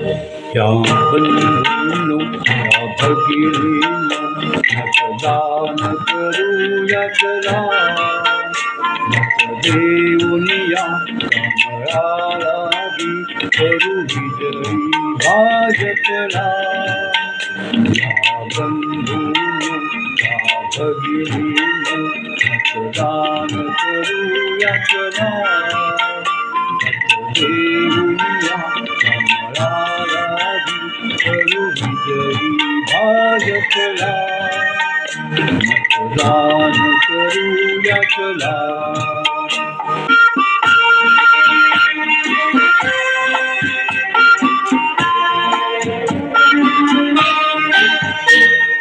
या बंधूंनो या भगिनींनो मतदान करूया चला, मत देऊन या कमळाला करू विजयी भाजपला. या बंधूंनो या भगिनींनो मतदान करूया चला, मत देऊन या कमळाला करू विजयी भाजपला. मतदान करूया चला.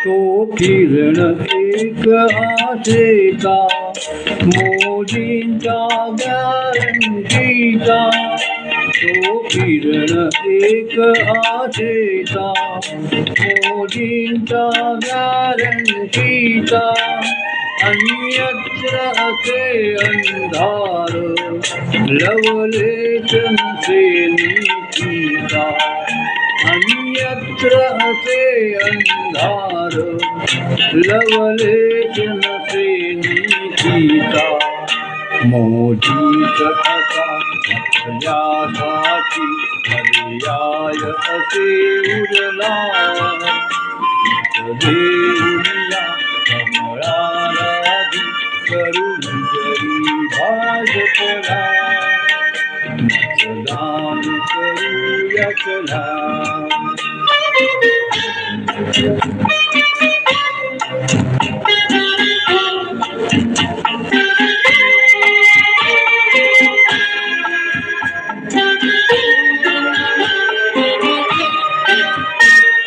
तो किरण एक आशेचा, मोदींचा गॅरंटीचा. तो किरण एक आशेचा, मोदींचा गॅरंटीचा. अन्यत्र असे अंधार, लवलेश नसे नीतीचा. अन्यत्र असे अंधार, लवलेश नसे नीतीचा. मोदीच असा आपल्यासाठी पर्याय असे उरला. देऊया कमळाला करू विजयी भाजपला. मतदान करूया चला.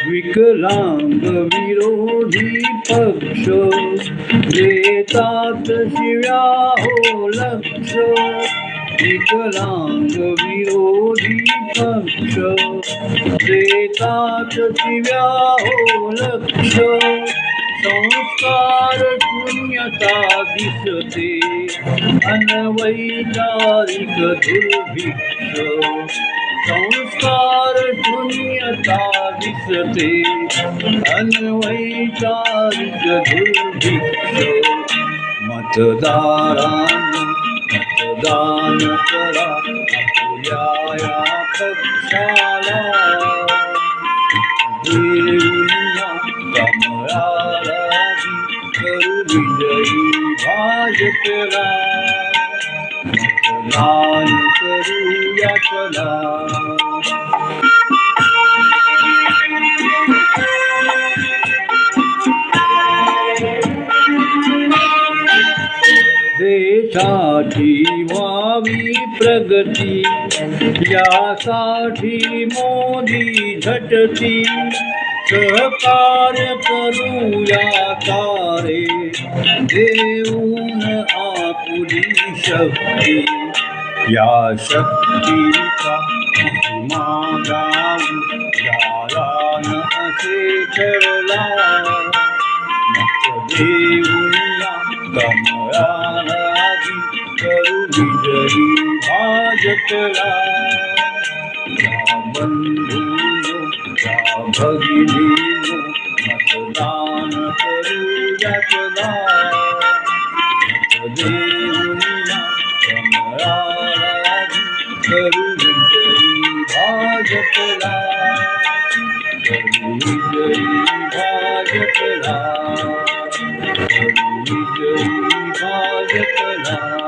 विकलांग विरोधी पक्ष देतात शिव्या हो लक्ष. विकलांग विरोधी पक्ष देतात शिव्या हो लक्ष. संस्कार शून्यता दिसते अनवैचारिक दुर्भिक्ष. संस्कार शून्यता दिसते अनवैचारिक दुर्भिक्ष. मतदारांनो मतदान करा आपल्या या पक्षाला. देऊया कमळाला करू विजयी भाजपला. मतदान करूया चला. देशाची व्हावी प्रगती, यासाठी मोदी झटती. सहकार्य करूया सारे, देऊन आपुली शक्ती. या शक्तीचा महिमा गाऊ याला न असे ठरला. मत देऊया कमळाला करू विजयी भाजपला. या बंधूंनो या भगिनींनो मतदान करूया चला. मत देऊया कमळाला करू विजयी भाजपला. करू विजयी भाजपला. करू विजयी भाजपला.